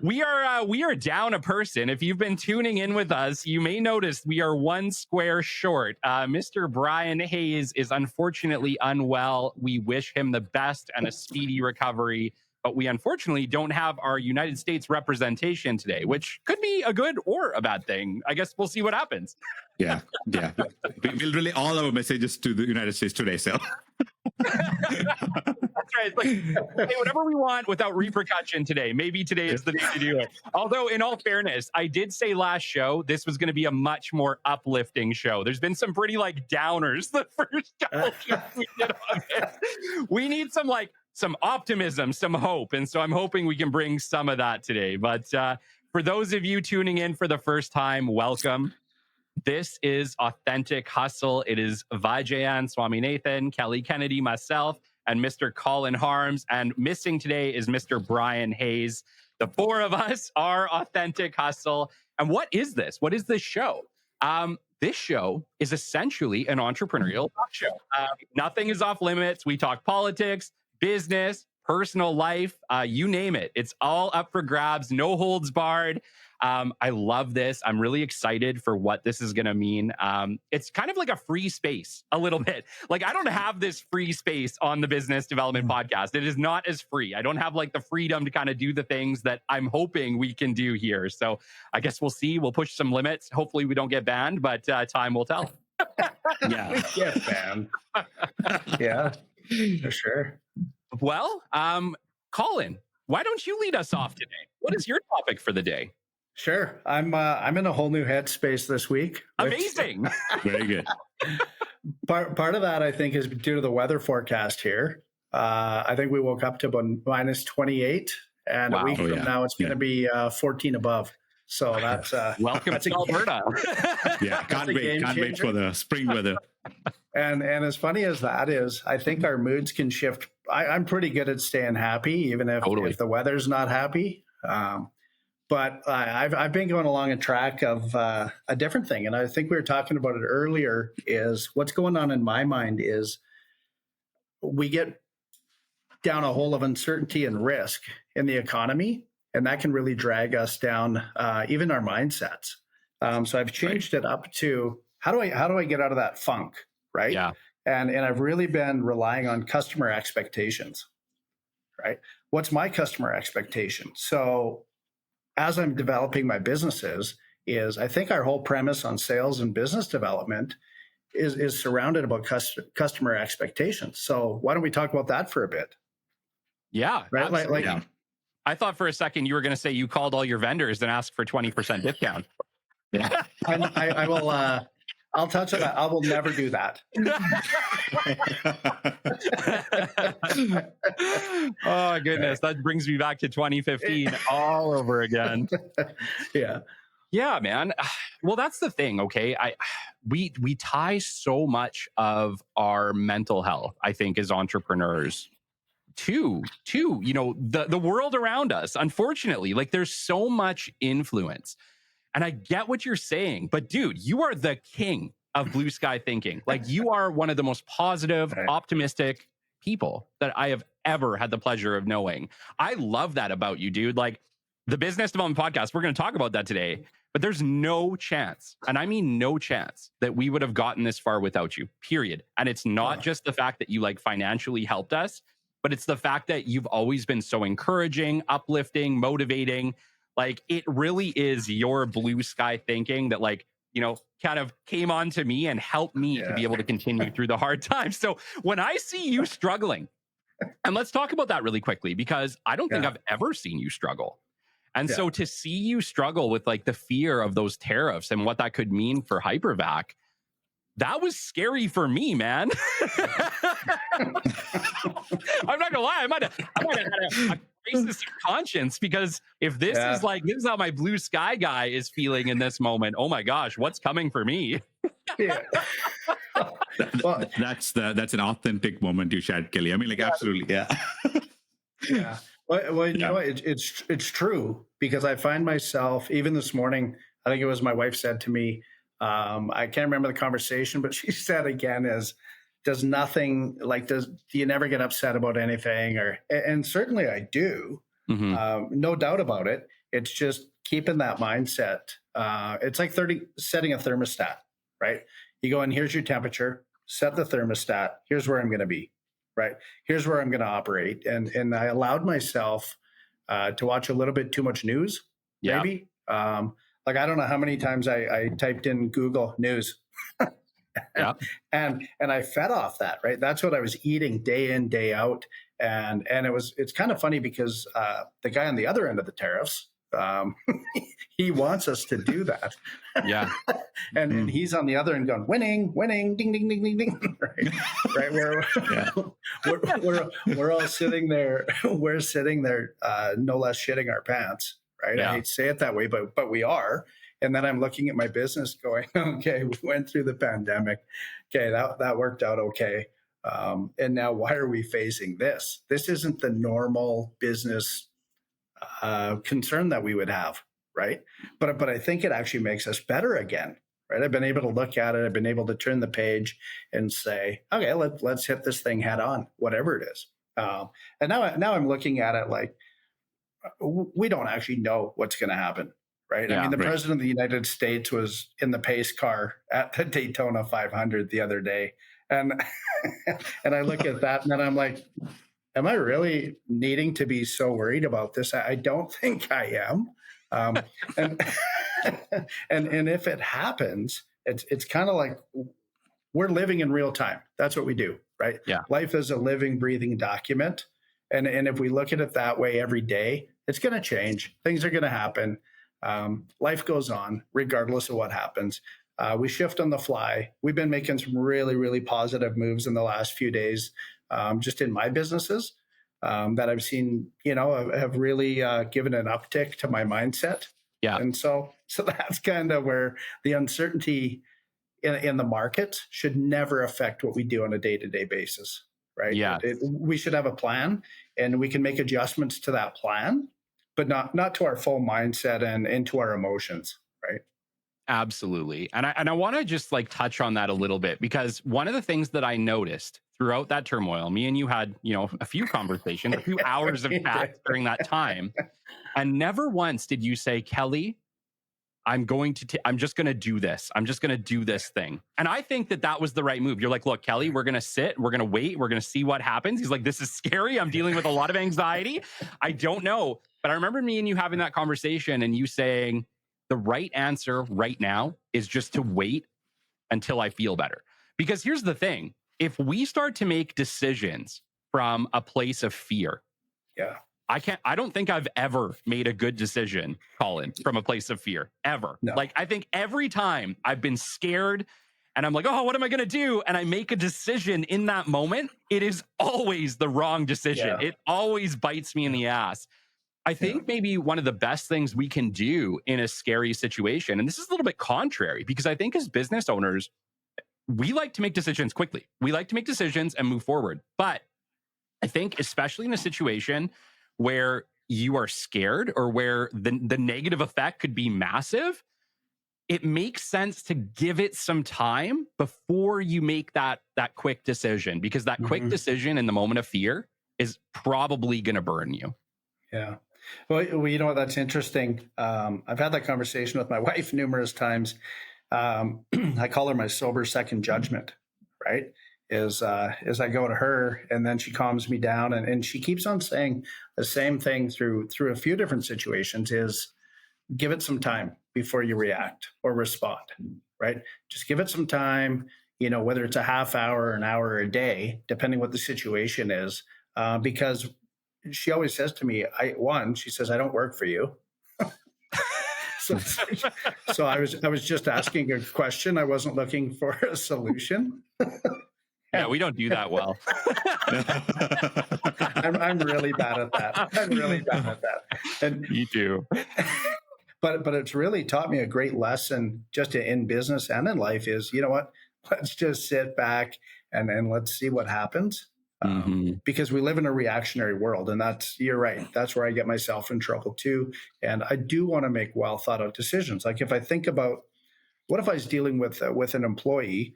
We are down a person. If you've been tuning in with us, you may notice we are one square short. Mr. Brian Hayes is unfortunately unwell. We wish him the best and a speedy recovery, but we unfortunately don't have our United States representation today, which could be a good or a bad thing. I guess we'll see what happens. Yeah. We'll relay all our messages to the United States today, so. That's right. It's like, hey, whatever we want without repercussion today. Maybe today is the day to do it. Although, in all fairness, I did say last show this was going to be a much more uplifting show. There's been some pretty downers the first couple shows we did on it. We need some optimism, some hope, and so I'm hoping we can bring some of that today. But for those of you tuning in for the first time, welcome. This is Authentic Hustle. It is Vijayan Swaminathan, Kelly Kennedy, myself, and Mr. Colin Harms. And missing today is Mr. Brian Hayes. The four of us are Authentic Hustle. And what is this? What is this show? This show is essentially an entrepreneurial talk show. Nothing is off limits. We talk politics, business, personal life, you name it. It's all up for grabs, no holds barred. I love this. I'm really excited for what this is going to mean. It's kind of like a free space a little bit. I don't have this free space on the Business Development Podcast. It is not as free. I don't have the freedom to kind of do the things that I'm hoping we can do here. So I guess we'll see. We'll push some limits. Hopefully we don't get banned, but time will tell. Yeah, get banned. Yeah, for sure. Well, Colin, why don't you lead us off today? What is your topic for the day? Sure. I'm in a whole new headspace this week. Amazing. Very good. Part of that, I think, is due to the weather forecast here. I think we woke up to about minus 28, and a week from now it's going to be 14 above. So that's welcome to Alberta. Yeah, can't wait for the spring weather. And as funny as that is, I think our moods can shift. I'm pretty good at staying happy, even if the weather's not happy. But I've been going along a track of a different thing. And I think we were talking about it earlier, is what's going on in my mind is we get down a hole of uncertainty and risk in the economy, and that can really drag us down, even our mindsets. So I've changed it up to how do I get out of that funk, right? Yeah. And I've really been relying on customer expectations, right? What's my customer expectation? So as I'm developing my businesses, is I think our whole premise on sales and business development is surrounded about customer expectations. So why don't we talk about that for a bit? Yeah, right. Yeah. I thought for a second you were going to say you called all your vendors and asked for 20% discount. Yeah, I will. I'll touch on that. I will never do that. Oh, goodness. That brings me back to 2015 all over again. Yeah. Yeah, man. Well, that's the thing, okay? We tie so much of our mental health, I think, as entrepreneurs to the world around us. Unfortunately, there's so much influence. And I get what you're saying, but dude, you are the king of blue sky thinking. You are one of the most positive, optimistic people that I have ever had the pleasure of knowing. I love that about you, dude. The Business Development Podcast, we're going to talk about that today, but there's no chance, and I mean no chance, that we would have gotten this far without you, period. And it's not just the fact that you financially helped us, but it's the fact that you've always been so encouraging, uplifting, motivating. It really is your blue sky thinking that kind of came on to me and helped me to be able to continue through the hard times. So when I see you struggling, and let's talk about that really quickly, because I don't think I've ever seen you struggle. And so to see you struggle with the fear of those tariffs and what that could mean for Hypervac, that was scary for me, man. I'm not gonna lie, I might have had a crisis of conscience, because if this is this is how my blue sky guy is feeling in this moment, oh my gosh, what's coming for me? That's an authentic moment you shared, Kelly. I mean, absolutely, yeah. Well, you know, it's true, because I find myself, even this morning, I think it was my wife said to me, I can't remember the conversation, but she said again do you never get upset about anything? And certainly I do, no doubt about it. It's just keeping that mindset. It's like setting a thermostat, right? You go in, here's your temperature, set the thermostat. Here's where I'm going to be, right? Here's where I'm going to operate. And I allowed myself to watch a little bit too much news, maybe. Like, I don't know how many times I typed in Google News. and I fed off that, right? That's what I was eating day in, day out. And it's kind of funny because the guy on the other end of the tariffs, he wants us to do that. Yeah. And he's on the other end going, winning, ding, ding, ding, ding, ding. Right. We're all sitting there. We're sitting there, no less shitting our pants. Right. I hate to say it that way, but we are. And then I'm looking at my business going, okay, we went through the pandemic. Okay, that worked out okay. And now why are we facing this? This isn't the normal business concern that we would have, right? But I think it actually makes us better again, right? I've been able to look at it. I've been able to turn the page and say, okay, let's hit this thing head on, whatever it is. And now I'm looking at it like we don't actually know what's going to happen, right? I mean, the president of the United States was in the pace car at the Daytona 500 the other day, and and I look at that and then I'm like, am I really needing to be so worried about this? I don't think I am. And if it happens, it's kind of like we're living in real time. That's what we do, right? Yeah. Life is a living, breathing document. And if we look at it that way every day, it's going to change. Things are going to happen. Life goes on regardless of what happens. We shift on the fly. We've been making some really, really positive moves in the last few days, just in my businesses that I've seen, have really given an uptick to my mindset. Yeah. And so that's kind of where the uncertainty in the market should never affect what we do on a day-to-day basis, right? Yeah. We should have a plan, and we can make adjustments to that plan, but not to our full mindset and into our emotions, right? Absolutely. And I want to just like touch on that a little bit, because one of the things that I noticed throughout that turmoil, me and you had, a few conversations, a few hours of chat during that time. And never once did you say, Kelly, I'm just going to do this. I'm just going to do this thing. And I think that was the right move. You're like, look, Kelly, we're going to sit, we're going to wait, we're going to see what happens. He's like, this is scary. I'm dealing with a lot of anxiety. I don't know. But I remember me and you having that conversation and you saying, the right answer right now is just to wait until I feel better. Because here's the thing. If we start to make decisions from a place of fear, I don't think I've ever made a good decision, Colin, from a place of fear, ever. No. Like, I think every time I've been scared and I'm like, oh, what am I going to do? And I make a decision in that moment, it is always the wrong decision. Yeah. It always bites me in the ass. I think maybe one of the best things we can do in a scary situation, and this is a little bit contrary, because I think as business owners, we like to make decisions quickly. We like to make decisions and move forward. But I think especially in a situation where you are scared or where the negative effect could be massive, it makes sense to give it some time before you make that quick decision, because that quick decision in the moment of fear is probably going to burn you. Yeah. Well, you know what? That's interesting. I've had that conversation with my wife numerous times. I call her my sober second judgment, right? Is I go to her and then she calms me down, and she keeps on saying the same thing through a few different situations, is give it some time before you react or respond, right? Just give it some time, whether it's a half hour, an hour, a day, depending what the situation is, because she always says to me, she says, I don't work for you. So I was just asking a question. I wasn't looking for a solution. Yeah, we don't do that well. I'm really bad at that. And you do. But it's really taught me a great lesson just in business and in life is, you know what, let's just sit back and let's see what happens. Because we live in a reactionary world, and you're right. That's where I get myself in trouble too. And I do want to make well thought out decisions. Like if I think about, what if I was dealing with an employee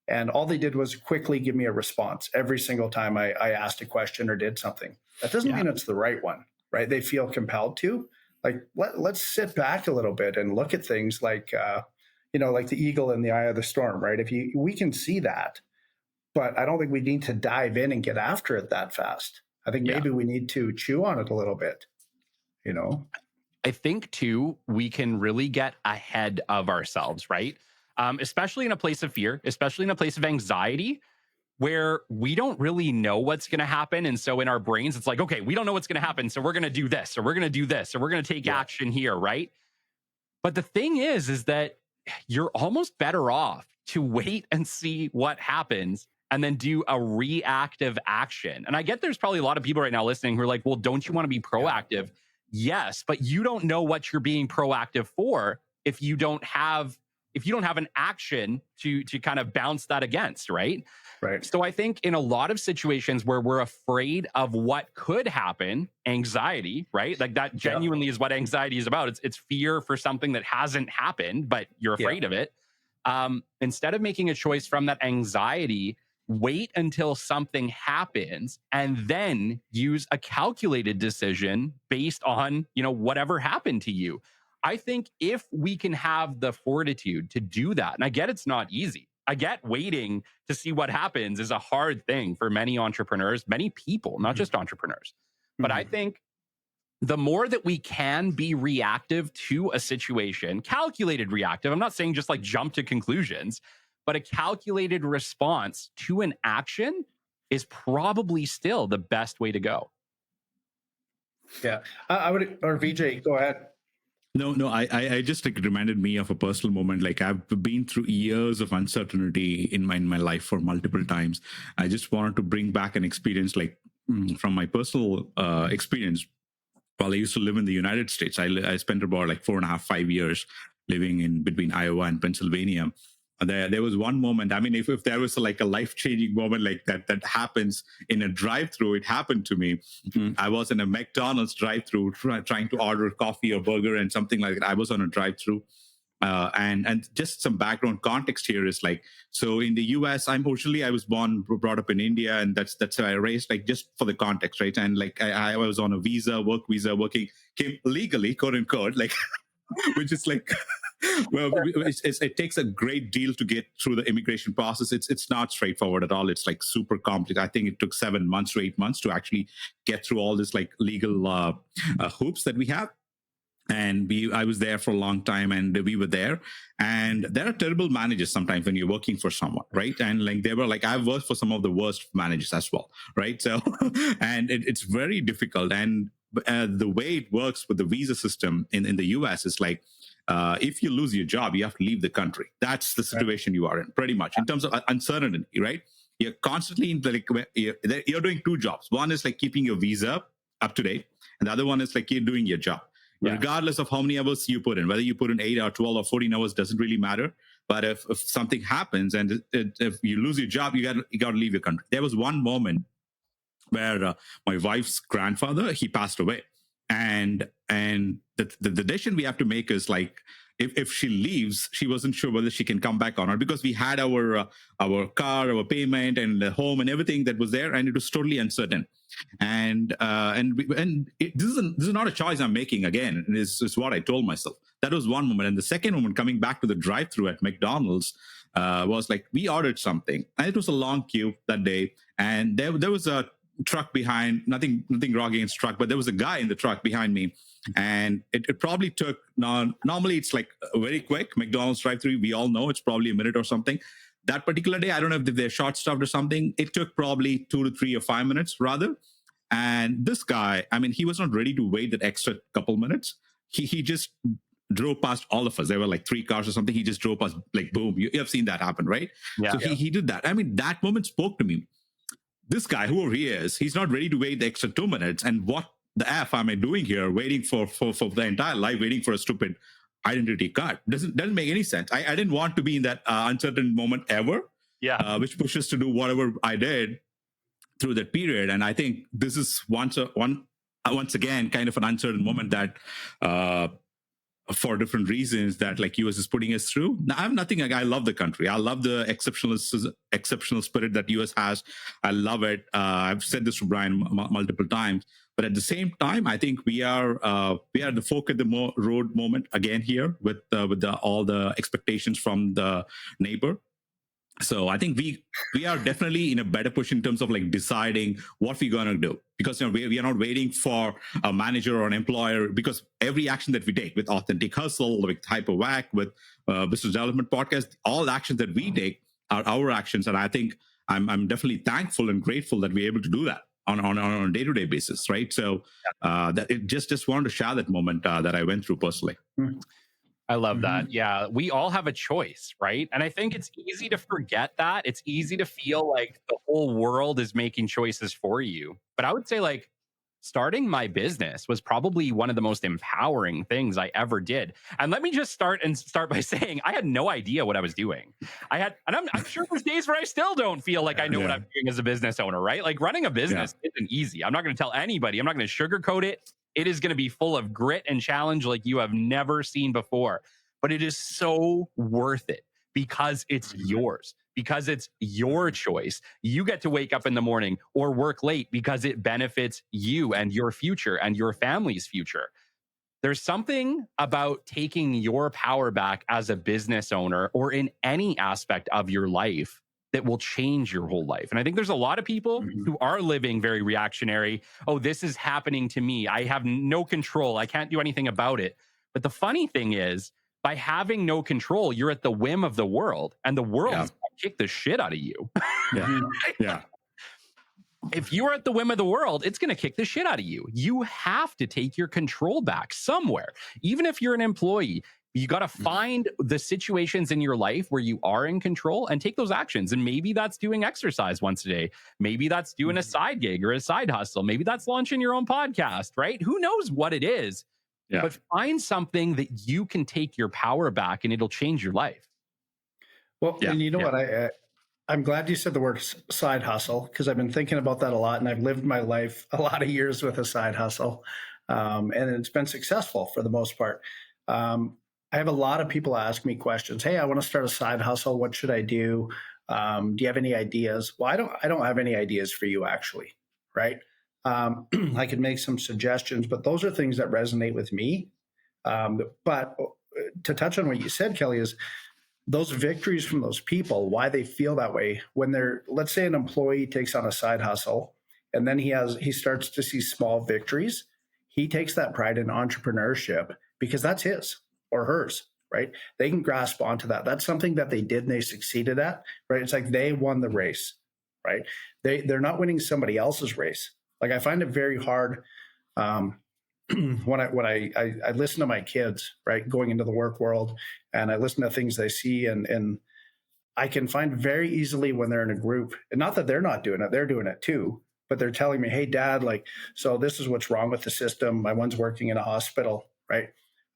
and all they did was quickly give me a response every single time I asked a question or did something? That doesn't mean it's the right one, right? They feel compelled to, Like let's sit back a little bit and look at things like like the eagle in the eye of the storm, right? We can see that, but I don't think we need to dive in and get after it that fast. I think maybe we need to chew on it a little bit, I think too, we can really get ahead of ourselves, right? Especially in a place of fear, especially in a place of anxiety, where we don't really know what's going to happen. And so in our brains, it's like, okay, we don't know what's going to happen. So we're going to do this, or we're going to do this, or we're going to take action here, right? But the thing is that you're almost better off to wait and see what happens and then do a reactive action. And I get there's probably a lot of people right now listening who are like, well, don't you want to be proactive? Yes, but you don't know what you're being proactive for if you don't have an action to kind of bounce that against, right? Right. So I think in a lot of situations where we're afraid of what could happen, anxiety, right? Like that genuinely is what anxiety is about. It's fear for something that hasn't happened, but you're afraid of it. Instead of making a choice from that anxiety, wait until something happens and then use a calculated decision based on, whatever happened to you. I think if we can have the fortitude to do that, and I get it's not easy. I get waiting to see what happens is a hard thing for many entrepreneurs, many people, not just entrepreneurs. But I think the more that we can be reactive to a situation, calculated reactive, I'm not saying just like jump to conclusions, but a calculated response to an action is probably still the best way to go. Yeah. I would, or VJ, go ahead. No, I just like reminded me of a personal moment. Like I've been through years of uncertainty in my life for multiple times. I just wanted to bring back an experience like from my personal experience. While I used to live in the United States, I spent about like 4.5, 5 years living in between Iowa and Pennsylvania. There was one moment. I mean, if there was like a life-changing moment like that happens in a drive-through, it happened to me. I was in a McDonald's drive-through trying to order coffee or burger and something like that. I was on a drive-through. And just some background context here is like, so in the US, I was brought up in India, and that's how I raised, like, just for the context, right? And like I was on a work visa, working, came legally, quote unquote, like, which is like, well, it takes a great deal to get through the immigration process. It's not straightforward at all. It's like super complex. I think it took 7 months to 8 months to actually get through all this like legal hoops that we have. And I was there for a long time, and we were there. And there are terrible managers sometimes when you're working for someone, right? And like they were like, I've worked for some of the worst managers as well, right? So, and it's very difficult. And the way it works with the visa system in the US is like, if you lose your job, you have to leave the country. That's the situation you are in, pretty much, in terms of uncertainty, right? You're constantly in you're doing two jobs. One is like keeping your visa up to date, and the other one is like you're doing your job. Yeah. Regardless of how many hours you put in, whether you put in 8 or 12 or 14 hours, doesn't really matter. But if something happens and if you lose your job, you got to leave your country. There was one moment where my wife's grandfather, he passed away. And the decision we have to make is like, if she leaves, she wasn't sure whether she can come back or not, because we had our car, our payment, and the home and everything that was there, and it was totally uncertain. And this is not a choice I'm making. Again, it's what I told myself. That was one moment. And the second moment, coming back to the drive-through at McDonald's, was like, we ordered something, and it was a long queue that day, and there was a truck behind. Nothing wrong against truck, but there was a guy in the truck behind me. And it probably took, normally it's like very quick, McDonald's drive-through, we all know it's probably a minute or something. That particular day, I don't know if they're short-staffed or something, it took probably 2 to 3 or 5 minutes rather. And this guy, I mean, he was not ready to wait that extra couple minutes. He just drove past all of us. There were like 3 cars or something. He just drove past, like, boom. You have seen that happen, right? Yeah. So he did that. I mean, that moment spoke to me. This guy, whoever he is, he's not ready to wait the extra 2 minutes. And what the F am I doing here, waiting for the entire life, waiting for a stupid identity card? Doesn't make any sense. I didn't want to be in that uncertain moment ever. Yeah. Which pushes to do whatever I did through that period. And I think this is once again kind of an uncertain moment that for different reasons that like US is putting us through. Now, I have nothing like, I love the country. I love the exceptional spirit that US has. I love it. I've said this to Brian multiple times, But at the same time, I think we are the fork at the road moment again here with all the expectations from the neighbor. So I think we are definitely in a better position in terms of like deciding what we're going to do, because we are not waiting for a manager or an employer, because every action that we take with Authentic Hustle, with HyperWhack, with Business Development Podcast, all the actions that we take are our actions. And I think I'm definitely thankful and grateful that we're able to do that on a day-to-day basis, right? So that it just wanted to share that moment that I went through personally. I love that. Yeah, we all have a choice, right? And I think it's easy to forget that. It's easy to feel like the whole world is making choices for you. But I would say, like, starting my business was probably one of the most empowering things I ever did. And let me just start by saying I had no idea what I was doing. And I'm sure there's days where I still don't feel like I know what I'm doing as a business owner, right? Like, running a business isn't easy. I'm not going to tell anybody. I'm not going to sugarcoat it. It is going to be full of grit and challenge like you have never seen before. But it is so worth it because it's yours, because it's your choice. You get to wake up in the morning or work late because it benefits you and your future and your family's future. There's something about taking your power back as a business owner or in any aspect of your life that will change your whole life. And I think there's a lot of people who are living very reactionary. Oh, this is happening to me. I have no control. I can't do anything about it. But the funny thing is, by having no control, you're at the whim of the world, and the world is going to kick the shit out of you. If you are at the whim of the world, it's going to kick the shit out of you. You have to take your control back somewhere. Even if you're an employee, you got to find the situations in your life where you are in control and take those actions. And maybe that's doing exercise once a day. Maybe that's doing a side gig or a side hustle. Maybe that's launching your own podcast, right? Who knows what it is? Yeah. But find something that you can take your power back and it'll change your life. Well, and you know what? I'm glad you said the word side hustle, because I've been thinking about that a lot, and I've lived my life a lot of years with a side hustle, and it's been successful for the most part. I have a lot of people ask me questions. Hey, I want to start a side hustle. What should I do? Do you have any ideas? Well, I don't have any ideas for you, actually, right? I could make some suggestions, but those are things that resonate with me. But to touch on what you said, Kelly, is those victories from those people, why they feel that way when they're, let's say an employee takes on a side hustle and then he starts to see small victories. He takes that pride in entrepreneurship because that's his or hers, right? They can grasp onto that. That's something that they did and they succeeded at, right? It's like they won the race, right? They're not winning somebody else's race. Like, I find it very hard when I listen to my kids, right, going into the work world, and I listen to things they see, and I can find very easily when they're in a group, and not that they're not doing it, they're doing it too, but they're telling me, hey, Dad, like, so this is what's wrong with the system. My one's working in a hospital, right?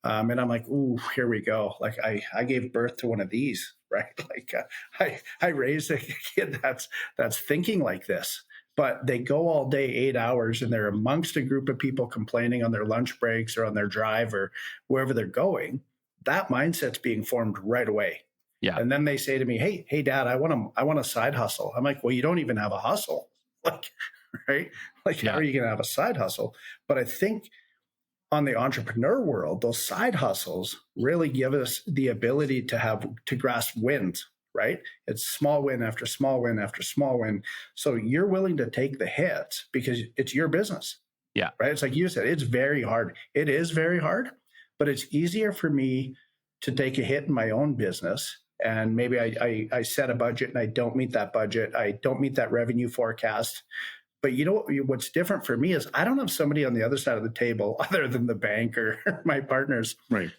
And I'm like, ooh, here we go. Like, I gave birth to one of these, right? Like, I raised a kid that's thinking like this. But they go all day, 8 hours, and they're amongst a group of people complaining on their lunch breaks or on their drive or wherever they're going. That mindset's being formed right away. Yeah. And then they say to me, hey, Dad, I want a side hustle. I'm like, well, you don't even have a hustle. Like, right? Like, how are you going to have a side hustle? But I think on the entrepreneur world, those side hustles really give us the ability to grasp wins. Right? It's small win after small win after small win. So you're willing to take the hits because it's your business. Yeah. Right. It's like you said, it's very hard. It is very hard, but it's easier for me to take a hit in my own business. And maybe I set a budget and I don't meet that budget. I don't meet that revenue forecast. But you know what's different for me is I don't have somebody on the other side of the table other than the bank or my partners. Right.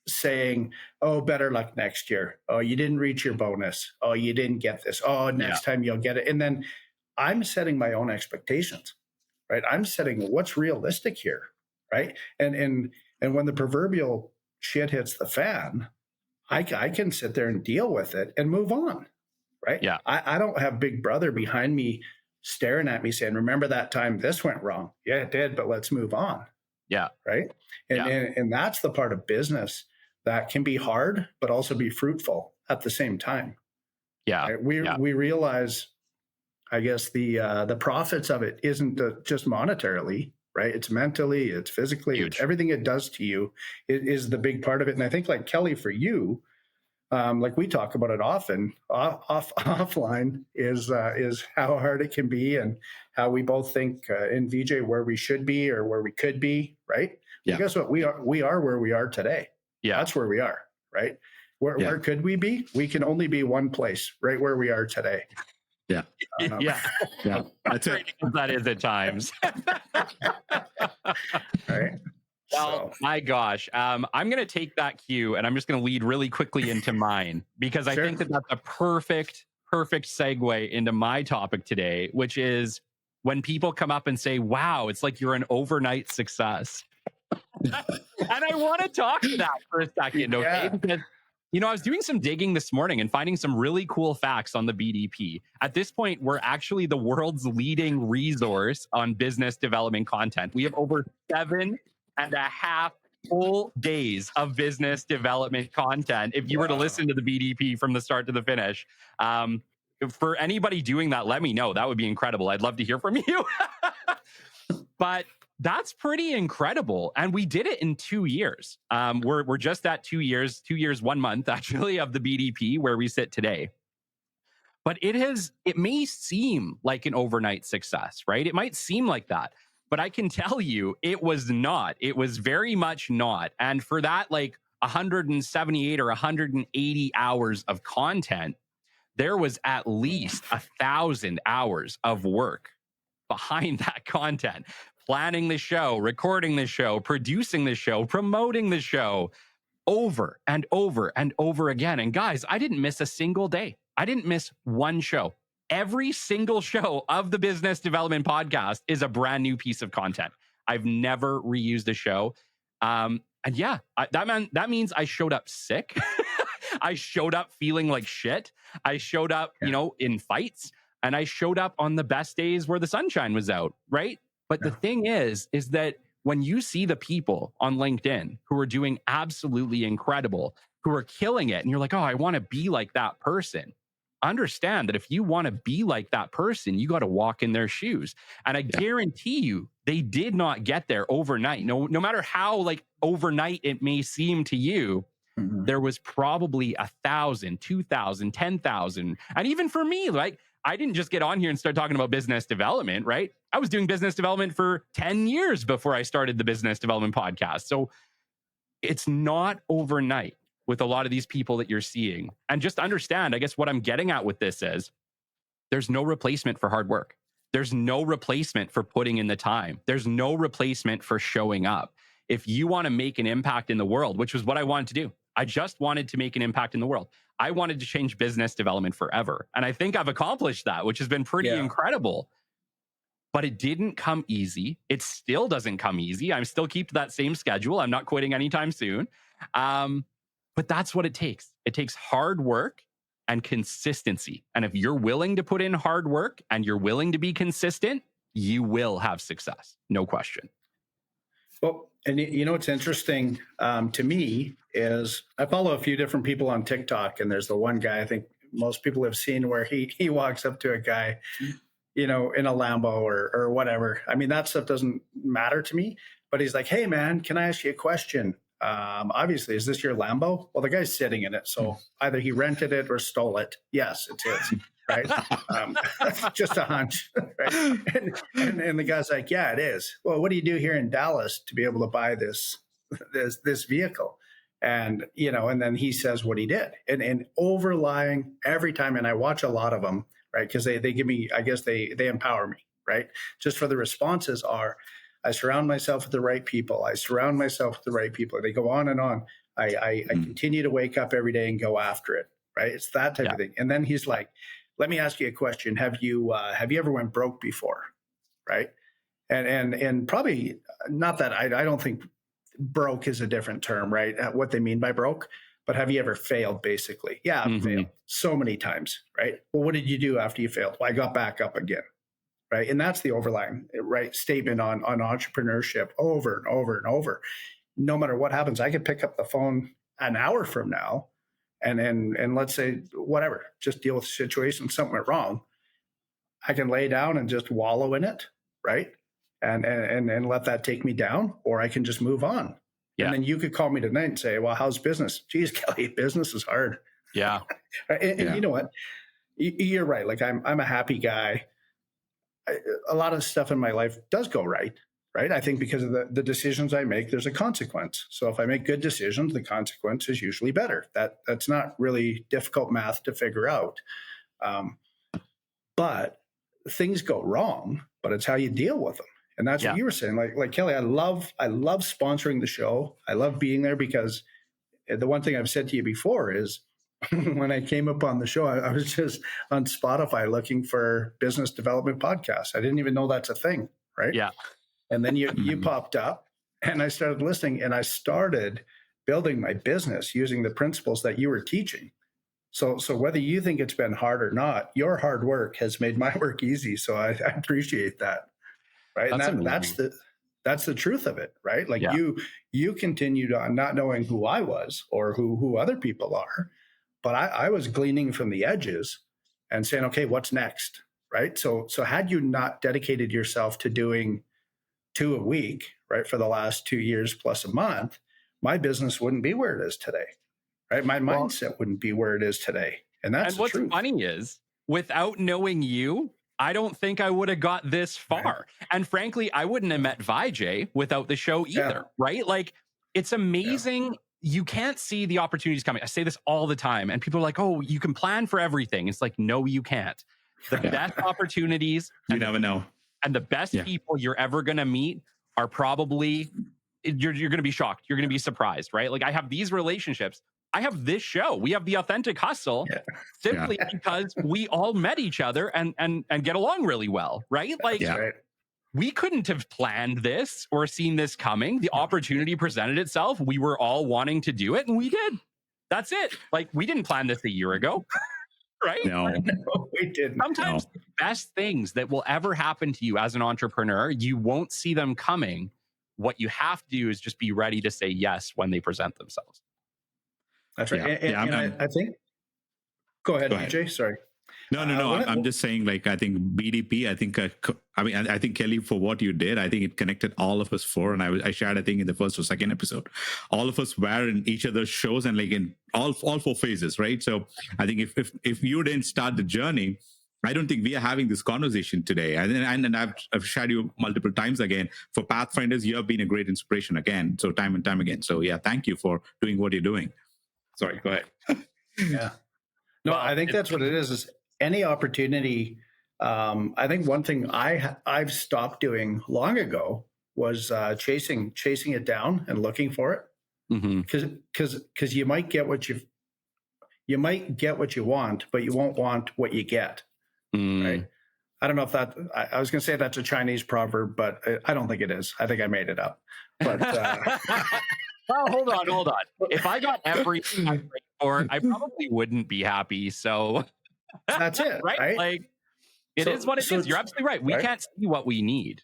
Saying, oh, better luck next year. Oh, you didn't reach your bonus. Oh, you didn't get this. Oh, next time you'll get it. And then I'm setting my own expectations, right? I'm setting what's realistic here, right? And when the proverbial shit hits the fan, I can sit there and deal with it and move on, right? Yeah. I don't have Big Brother behind me staring at me saying, remember that time this went wrong? Yeah, it did, but let's move on. Yeah. Right. And that's the part of business that can be hard, but also be fruitful at the same time. Yeah. Right? We realize, I guess, the profits of it isn't just monetarily, right? It's mentally, it's physically, it's Huge. everything it does to you is the big part of it. And I think, like Kelly, for you, like we talk about it often, offline is how hard it can be, and how we both think in VJ where we should be or where we could be, right? Yeah. Well, guess what? We are where we are today. Yeah. That's where we are, right? Where could we be? We can only be one place, right where we are today. Yeah. Yeah. That's it. That is at times. Right. Well, my gosh, I'm going to take that cue and I'm just going to lead really quickly into mine, because I think that that's a perfect segue into my topic today, which is when people come up and say, wow, it's like you're an overnight success. And I want to talk to that for a second, okay? Because, I was doing some digging this morning and finding some really cool facts on the BDP. At this point, we're actually the world's leading resource on business development content. We have over 7.5 full days of business development content if you were to listen to the BDP from the start to the finish. For anybody doing that, let me know. That would be incredible. I'd love to hear from you. But that's pretty incredible. And we did it in 2 years. We're just at 2 years, 1 month actually, of the BDP where we sit today. But it may seem like an overnight success, right? It might seem like that. But I can tell you it was not. It was very much not. And for that, like 178 or 180 hours of content, there was at least 1,000 hours of work behind that content. Planning the show, recording the show, producing the show, promoting the show, over and over and over again. And guys, I didn't miss a single day. I didn't miss one show. Every single show of the Business Development Podcast is a brand new piece of content. I've never reused a show. And yeah, that means I showed up sick. I showed up feeling like shit. I showed up, in fights, and I showed up on the best days where the sunshine was out, right? But the thing is that when you see the people on LinkedIn who are doing absolutely incredible, who are killing it, and you're like, oh, I want to be like that person. Understand that if you want to be like that person, you got to walk in their shoes. And I guarantee you, they did not get there overnight. No matter how like overnight it may seem to you, there was probably 1,000, 2,000, 10,000. And even for me, like, I didn't just get on here and start talking about business development, right? I was doing business development for 10 years before I started the Business Development Podcast. So it's not overnight with a lot of these people that you're seeing. And just understand, I guess what I'm getting at with this is there's no replacement for hard work. There's no replacement for putting in the time. There's no replacement for showing up. If you want to make an impact in the world, which was what I wanted to do, I just wanted to make an impact in the world. I wanted to change business development forever. And I think I've accomplished that, which has been pretty incredible. But it didn't come easy. It still doesn't come easy. I'm still keep to that same schedule. I'm not quitting anytime soon. But that's what it takes. It takes hard work and consistency. And if you're willing to put in hard work and you're willing to be consistent, you will have success. No question. Well, and what's interesting to me is I follow a few different people on TikTok, and there's the one guy I think most people have seen where he walks up to a guy, in a Lambo or whatever. I mean, that stuff doesn't matter to me, but he's like, hey man, can I ask you a question? Obviously, is this your Lambo? Well, the guy's sitting in it. So either he rented it or stole it. Yes, it's his, right? Just a hunch, right? And the guy's like, yeah, it is. Well, what do you do here in Dallas to be able to buy this vehicle? And, and then he says what he did. And overlying every time, and I watch a lot of them, right? Because they give me, I guess they empower me, right? Just for the responses are, I surround myself with the right people. I surround myself with the right people. They go on and on. I continue to wake up every day and go after it, right? It's that type of thing. And then he's like, let me ask you a question. Have you ever went broke before, right? And probably not that I don't think broke is a different term, right? What they mean by broke, but have you ever failed, basically? Yeah, I've failed so many times, right? Well, what did you do after you failed? Well, I got back up again. Right. And that's the overlying statement on entrepreneurship over and over and over. No matter what happens, I could pick up the phone an hour from now and let's say whatever, just deal with the situation, something went wrong. I can lay down and just wallow in it. Right. and let that take me down, or I can just move on. Yeah. And then you could call me tonight and say, well, how's business? Geez, Kelly, business is hard. Yeah. And you know what? You're right. Like I'm a happy guy. A lot of stuff in my life does go right. Right. I think because of the decisions I make, there's a consequence. So if I make good decisions, the consequence is usually better. That's not really difficult math to figure out. But things go wrong, but it's how you deal with them. And that's what you were saying. Like Kelly, I love sponsoring the show. I love being there because the one thing I've said to you before is when I came up on the show, I was just on Spotify looking for business development podcasts. I didn't even know that's a thing, right? Yeah. And then you popped up and I started listening and I started building my business using the principles that you were teaching. So whether you think it's been hard or not, your hard work has made my work easy. So I appreciate that. Right. And that's the truth of it. Right. Like you continued on not knowing who I was or who other people are. But I was gleaning from the edges and saying, okay, what's next? Right. So had you not dedicated yourself to doing 2 a week, right, for the last 2 years plus a month, my business wouldn't be where it is today. Right. My mindset wouldn't be where it is today. And that's what's truth. Funny is, without knowing you, I don't think I would have got this far. Right. And frankly, I wouldn't have met Vijay without the show either. Right. Like, it's amazing. Yeah. You can't see the opportunities coming. I say this all the time, and people are like, oh, you can plan for everything. It's like, no, you can't. The best opportunities. You never know. And the best people you're ever going to meet are probably, you're going to be shocked. You're going to be surprised, right? Like, I have these relationships. I have this show. We have the Authentic Hustle simply because we all met each other and get along really well, right? Like, we couldn't have planned this or seen this coming. The opportunity presented itself. We were all wanting to do it, and we did. That's it. Like, we didn't plan this a year ago, right? No, we didn't. Sometimes the best things that will ever happen to you as an entrepreneur, you won't see them coming. What you have to do is just be ready to say yes when they present themselves. That's right. I think, go ahead, AJ. Sorry. No. I'm just saying, like, I think BDP, I think Kelly, for what you did, I think it connected all of us four. And I shared, I think, in the first or second episode, all of us were in each other's shows and like in all 4 phases, right? So I think if you didn't start the journey, I don't think we are having this conversation today. And I've shared you multiple times again. For Pathfinders, you have been a great inspiration again. So time and time again. So thank you for doing what you're doing. Sorry, go ahead. No, I think that's what it is any opportunity. I think one thing I've stopped doing long ago was chasing it down and looking for it. Because you might get what you want, but you won't want what you get. Right? I don't know if that. I was going to say that's a Chinese proverb, but I don't think it is. I think I made it up. But well, hold on. If I got everything I prayed for, I probably wouldn't be happy. So that's it, right? Like, it is what it is. You're absolutely right. We can't see what we need.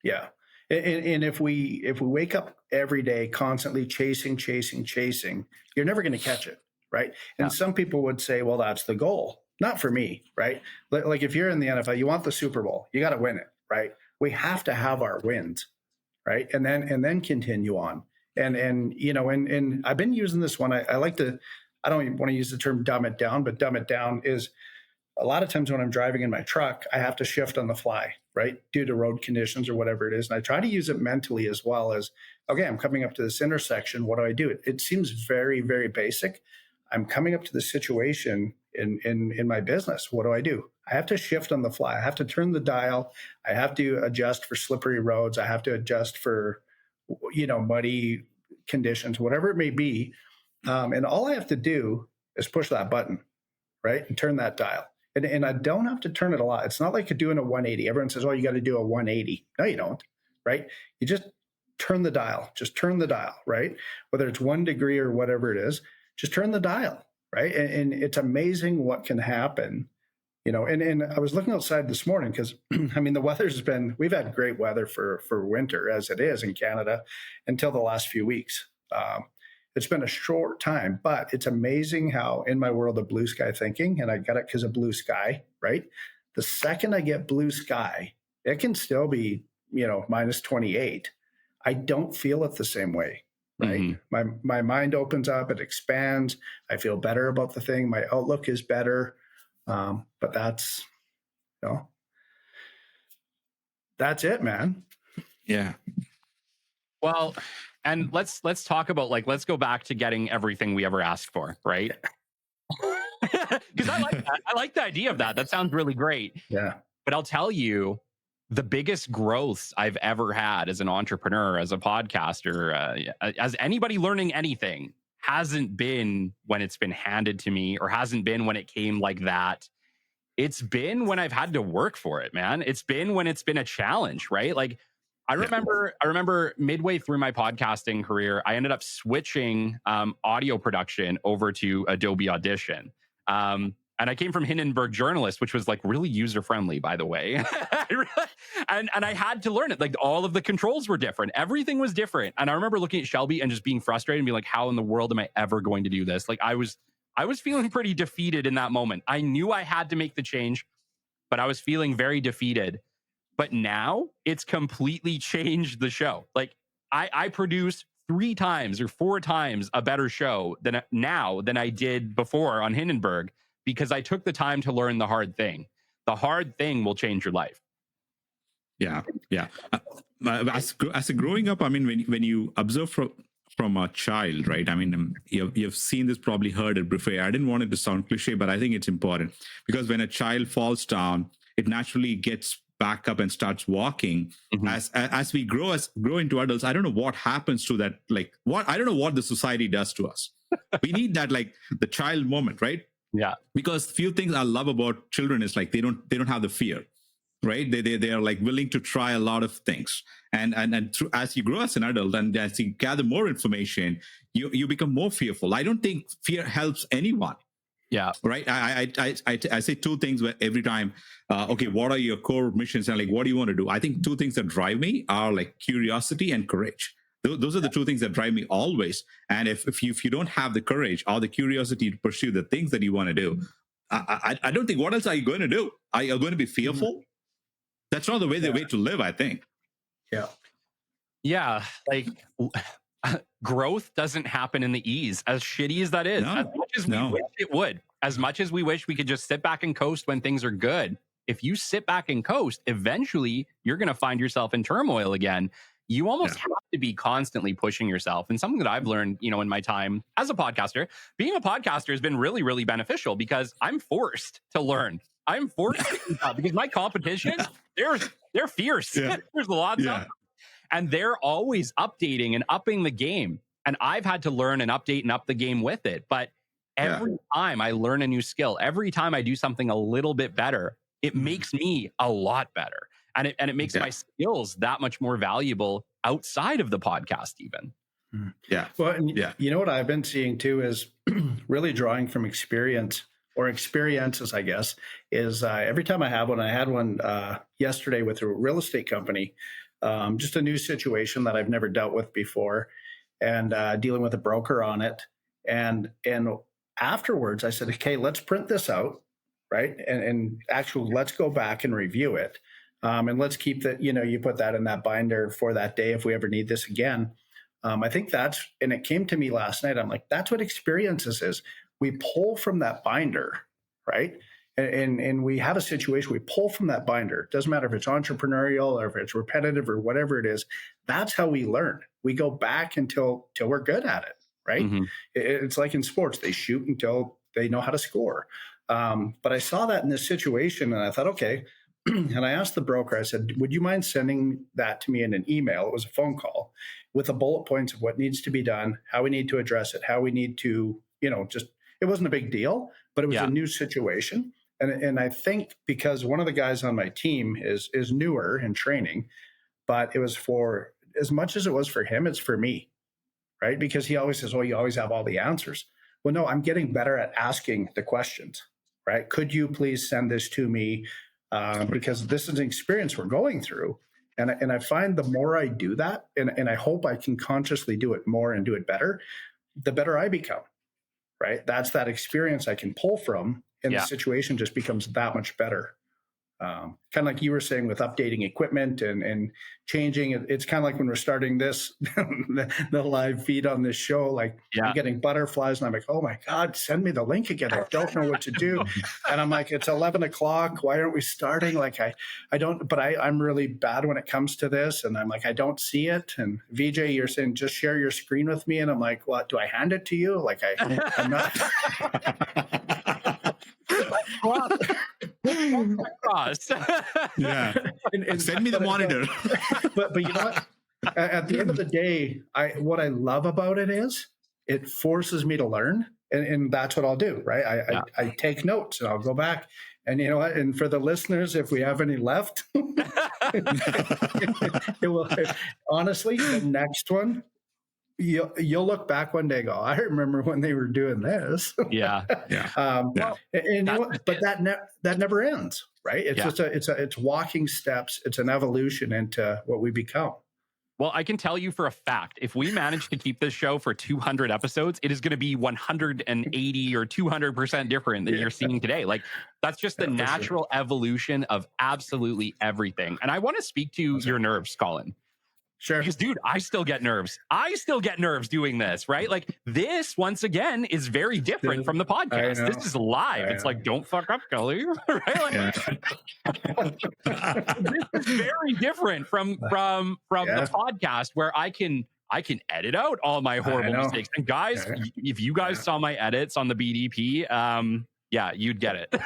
Yeah, and if we wake up every day constantly chasing, you're never going to catch it, right? And some people would say, well, that's the goal. Not for me, right? Like if you're in the NFL, you want the Super Bowl, you got to win it, right? We have to have our wins, right? And then continue on. And you know, and I've been using this one. I like to, I don't even want to use the term dumb it down, but dumb it down is a lot of times when I'm driving in my truck, I have to shift on the fly, right? Due to road conditions or whatever it is. And I try to use it mentally as well as, okay, I'm coming up to this intersection. What do? It seems very, very basic. I'm coming up to the situation in my business. What do? I have to shift on the fly. I have to turn the dial. I have to adjust for slippery roads. I have to adjust for, you know, muddy conditions, whatever it may be. And all I have to do is push that button, right? And turn that dial. And I don't have to turn it a lot. It's not like you're doing a 180. Everyone says, oh, you got to do a 180. No, you don't, right? You just turn the dial. Just turn the dial, right? Whether it's 1 degree or whatever it is, just turn the dial, right? And it's amazing what can happen, you know. And I was looking outside this morning because, I mean, we've had great weather for winter as it is in Canada until the last few weeks. It's been a short time, but it's amazing how in my world of blue sky thinking, and I got it because of blue sky, right? The second I get blue sky, it can still be minus 28, I don't feel it the same way. Right. Mm-hmm. My mind opens up, it expands. I feel better about the thing. My outlook is better. But that's it, man. Yeah. Well, and let's talk about, like, let's go back to getting everything we ever asked for, right? Because I like that. I like the idea of that. That sounds really great. Yeah. But I'll tell you, the biggest growths I've ever had as an entrepreneur, as a podcaster, as anybody learning anything, hasn't been when it's been handed to me, or hasn't been when it came like that. It's been when I've had to work for it, man. It's been when it's been a challenge, right? Like, I remember midway through my podcasting career, I ended up switching audio production over to Adobe Audition. And I came from Hindenburg Journalist, which was like really user-friendly, by the way. and I had to learn it. Like, all of the controls were different. Everything was different. And I remember looking at Shelby and just being frustrated and being like, how in the world am I ever going to do this? Like, I was feeling pretty defeated in that moment. I knew I had to make the change, but I was feeling very defeated. But now it's completely changed the show. Like, I produce 3 times or 4 times a better show than I did before on Hindenburg, because I took the time to learn the hard thing. The hard thing will change your life. Yeah. As a growing up, I mean, when you observe from a child, right? I mean, you've seen this, probably heard it before. I didn't want it to sound cliche, but I think it's important, because when a child falls down, it naturally gets back up and starts walking. Mm-hmm. As we grow into adults, I don't know what happens to that. I don't know what the society does to us. We need that, like, the child moment, right? Yeah. Because few things I love about children is, like, they don't have the fear, right? They are, like, willing to try a lot of things, and through, as you grow as an adult and as you gather more information, you become more fearful. I don't think fear helps anyone. Yeah. Right. I say 2 things every time. Okay, what are your core missions, and, like, what do you want to do? I think 2 things that drive me are, like, curiosity and courage. Those are the 2 things that drive me always. And if you don't have the courage or the curiosity to pursue the things that you want to do, I don't think, what else are you going to do? Are you going to be fearful? Mm-hmm. That's not the way to live, I think. Yeah. Yeah. Like, growth doesn't happen in the ease, as shitty as that is. No, as much as we wish it would. As much as we wish we could just sit back and coast when things are good. If you sit back and coast, eventually you're going to find yourself in turmoil again. You almost have to be constantly pushing yourself. And something that I've learned, in my time as a podcaster, being a podcaster has been really, really beneficial, because I'm forced to learn. I'm forced to keep up, because my competition, they're fierce. Yeah. There's a lot of stuff. And they're always updating and upping the game. And I've had to learn and update and up the game with it. But every time I learn a new skill, every time I do something a little bit better, it makes me a lot better. And it makes my skills that much more valuable outside of the podcast even. Yeah. Well, and you know what I've been seeing too is really drawing from experience, or experiences, I guess, is every time I have one. I had one yesterday with a real estate company, just a new situation that I've never dealt with before, and dealing with a broker on it. And afterwards I said, okay, let's print this out, right? And actually, let's go back and review it. And let's keep that, you put that in that binder for that day if we ever need this again. I think and it came to me last night. I'm like, that's what experiences is. We pull from that binder, right? And we have a situation, we pull from that binder. It doesn't matter if it's entrepreneurial or if it's repetitive or whatever it is. That's how we learn. We go back until we're good at it, right? Mm-hmm. It's like in sports, they shoot until they know how to score. But I saw that in this situation, and I thought, okay. And I asked the broker, I said, would you mind sending that to me in an email? It was a phone call with the bullet points of what needs to be done, how we need to address it, how we need to, just, it wasn't a big deal, but it was a new situation. And I think because one of the guys on my team is newer in training, but it was for, as much as it was for him, it's for me, right? Because he always says, oh, you always have all the answers. Well, no, I'm getting better at asking the questions, right? Could you please send this to me? Because this is an experience we're going through. And I find the more I do that, and I hope I can consciously do it more and do it better, the better I become, right? That's that experience I can pull from, and the situation just becomes that much better. Kind of like you were saying with updating equipment and changing. It's kind of like when we're starting this, the live feed on this show, like I'm getting butterflies and I'm like, oh my God, send me the link again. I don't know what to do. And I'm like, it's 11 o'clock. Why aren't we starting? Like I don't, but I'm really bad when it comes to this. And I'm like, I don't see it. And VJ, you're saying, just share your screen with me. And I'm like, what, do I hand it to you? Like I'm not. Yeah. And send me the monitor. But you know what? At the end of the day, what I love about it is it forces me to learn, and that's what I'll do, right? I take notes and I'll go back. And you know what? And for the listeners, if we have any left, it will, honestly, the next one, you'll look back one day and go, I remember when they were doing this. Yeah. And you know what? But that never ends, right? It's just it's walking steps. It's an evolution into what we become. Well, I can tell you for a fact, if we manage to keep this show for 200 episodes, it is going to be 180 or 200% different than you're seeing today. Like, that's just the natural evolution of absolutely everything. And I want to speak to your nerves, Colin. Sure. Because, dude, I still get nerves. I still get nerves doing this, right? Like, this, once again, is very different from the podcast. This is live. It's like, don't fuck up, Kelly. Right? Like, this is very different from the podcast, where I can edit out all my horrible mistakes. And guys, if you guys saw my edits on the BDP, you'd get it.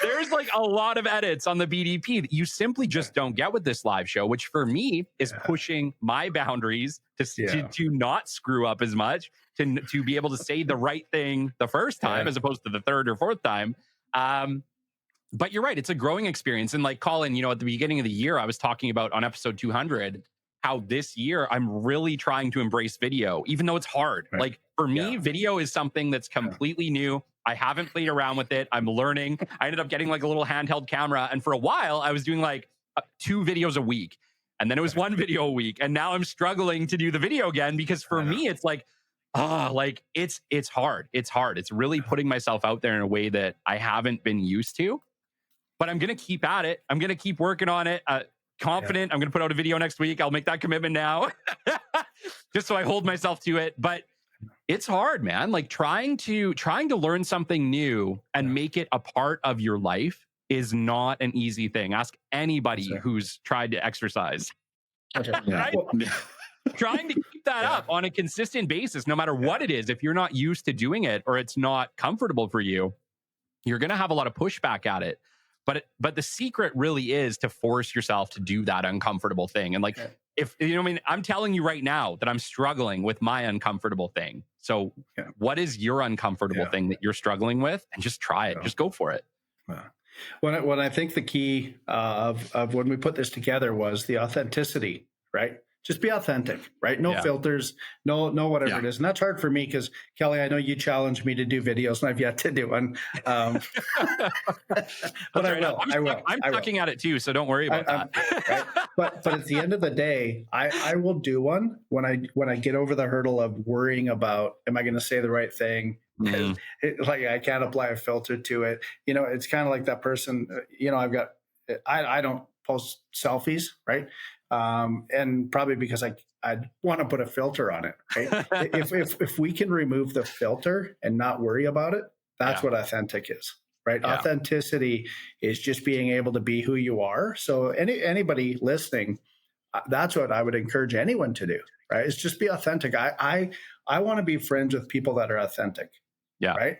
There's like a lot of edits on the BDP that you simply just don't get with this live show, which for me is pushing my boundaries to not screw up as much, to be able to say the right thing the first time as opposed to the third or fourth time. But you're right. It's a growing experience. And like Colin, at the beginning of the year, I was talking about on episode 200, how this year I'm really trying to embrace video, even though it's hard. Right. Like for me, video is something that's completely new. I haven't played around with it. I'm learning. I ended up getting like a little handheld camera. And for a while I was doing like 2 videos a week. And then it was 1 video a week. And now I'm struggling to do the video again, because for me, it's like, it's hard. It's hard. It's really putting myself out there in a way that I haven't been used to, but I'm going to keep at it. I'm going to keep working on it. Confident. I'm going to put out a video next week. I'll make that commitment now, just so I hold myself to it. But it's hard, man. Like trying to learn something new and make it a part of your life is not an easy thing. Ask anybody who's tried to exercise. Right? Trying to keep that up on a consistent basis, no matter what it is, if you're not used to doing it or it's not comfortable for you, you're going to have a lot of pushback at it. But the secret really is to force yourself to do that uncomfortable thing. And like, if you know what I mean, I'm telling you right now that I'm struggling with my uncomfortable thing. So what is your uncomfortable thing that you're struggling with? And just try it. Just go for it. When I think the key of when we put this together was the authenticity, right? Just be authentic, right? No filters, no whatever it is. And that's hard for me because, Kelly, I know you challenged me to do videos and I've yet to do one. But I will. I'm sucking at it too, so don't worry about that. Right? But at the end of the day, I will do one when I get over the hurdle of worrying about, am I going to say the right thing? Like I can't apply a filter to it. It's kind of like that person, I don't post selfies, right? And probably because I want to put a filter on it, right? if we can remove the filter and not worry about it, that's what authentic is, right? Yeah. Authenticity is just being able to be who you are. So anybody listening, that's what I would encourage anyone to do, right? Is just be authentic. I want to be friends with people that are authentic. Yeah. Right.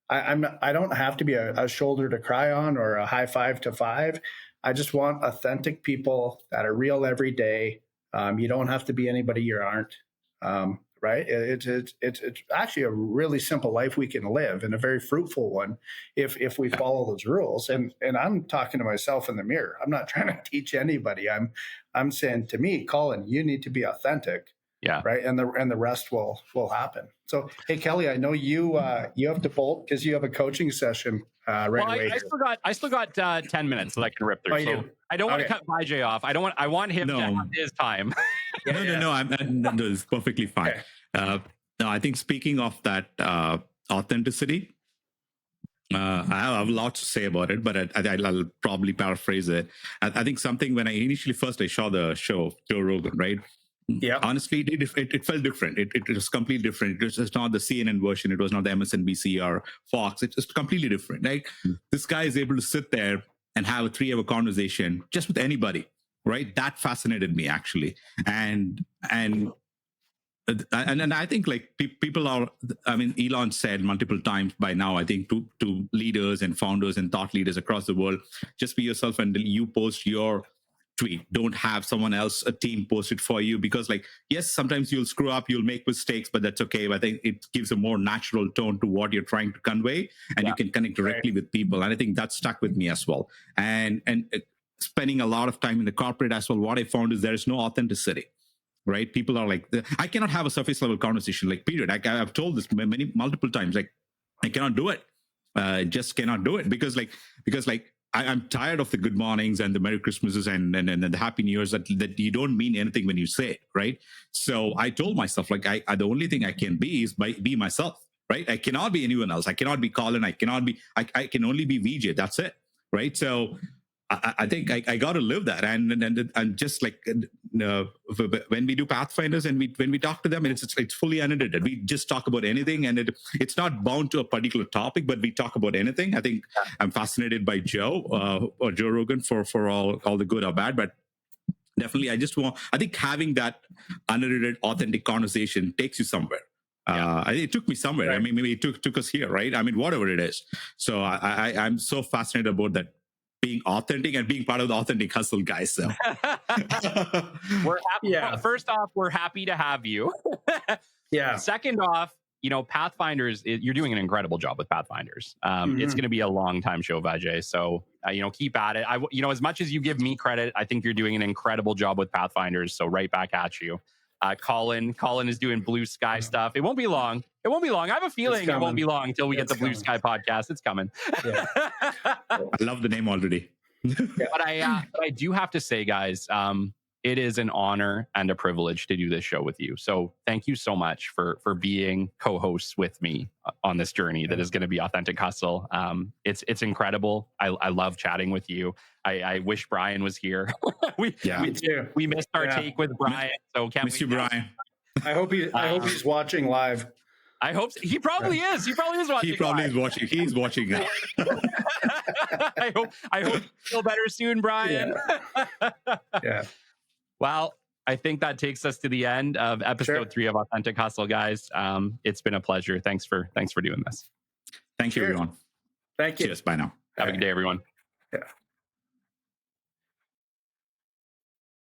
I don't have to be a shoulder to cry on or a high five to five. I just want authentic people that are real every day. You don't have to be anybody you aren't, right? It's actually a really simple life we can live, and a very fruitful one if we follow those rules. And I'm talking to myself in the mirror. I'm not trying to teach anybody. I'm saying to me, Colin, you need to be authentic. Yeah. Right. And the rest will happen. So, hey, Kelly, I know you have to bolt because you have a coaching session away. I still got 10 minutes that I can rip through. I don't want to cut Vijay off. I want him to have his time. No, it's perfectly fine. Okay. No, I think speaking of that authenticity, I have a lot to say about it, but I'll probably paraphrase it. I think something when I saw the show, Joe Rogan, right? Yeah. Honestly, it felt different. It was completely different. It was just not the CNN version. It was not the MSNBC or Fox. It's just completely different. Right? This guy is able to sit there and have a 3-hour conversation just with anybody. Right? That fascinated me actually, and I think like people are. I mean, Elon said multiple times by now. I think to leaders and founders and thought leaders across the world, just be yourself and you post your tweet. Don't have someone else, a team, post it for you, because like, yes, sometimes you'll screw up, you'll make mistakes, but that's okay. I think it gives a more natural tone to what you're trying to convey, and you can connect directly with people. And I think that stuck with me as well. And spending a lot of time in the corporate as well, what I found is there is no authenticity. Right? People are like, I cannot have a surface level conversation, like, period. I've told this multiple times, like, I cannot do it. Just cannot do it because I'm tired of the good mornings and the Merry Christmases and the Happy New Years that you don't mean anything when you say it, right? So I told myself, like, the only thing I can be is be myself, right? I cannot be anyone else. I cannot be Colin. I can only be VJ. That's it, right? So I think I got to live that, and just like when we do Pathfinders and when we talk to them, it's fully unedited. We just talk about anything, and it's not bound to a particular topic, but we talk about anything. I think I'm fascinated by Joe or Joe Rogan for all the good or bad, but definitely I think having that unedited, authentic conversation takes you somewhere. It took me somewhere. Right. I mean, maybe it took us here, right? I mean, whatever it is. So I'm so fascinated about that. Being authentic and being part of the authentic hustle, guys. So we're happy. Yeah. First off, we're happy to have you. Yeah. Second off, Pathfinders, you're doing an incredible job with Pathfinders. It's going to be a long time show, Vijay. So, keep at it. As much as you give me credit, I think you're doing an incredible job with Pathfinders. So right back at you. Colin is doing Blue Sky stuff. It won't be long. I have a feeling it won't be long until we get the Blue Sky podcast. It's coming. Yeah. I love the name already. But I do have to say, guys, it is an honor and a privilege to do this show with you. So thank you so much for being co-hosts with me on this journey that is going to be Authentic Hustle. It's incredible. I love chatting with you. I wish Brian was here. We missed our take with Brian. So can't miss you, Brian. I hope he's watching live. I hope he probably is. He probably is watching. He probably is watching. He's watching it. I hope you feel better soon, Brian. Yeah. Well, I think that takes us to the end of episode 3 of Authentic Hustle, guys. It's been a pleasure. Thanks for doing this. Thank you, everyone. Thank you. Cheers. Bye now. Have a good day, everyone. Yeah.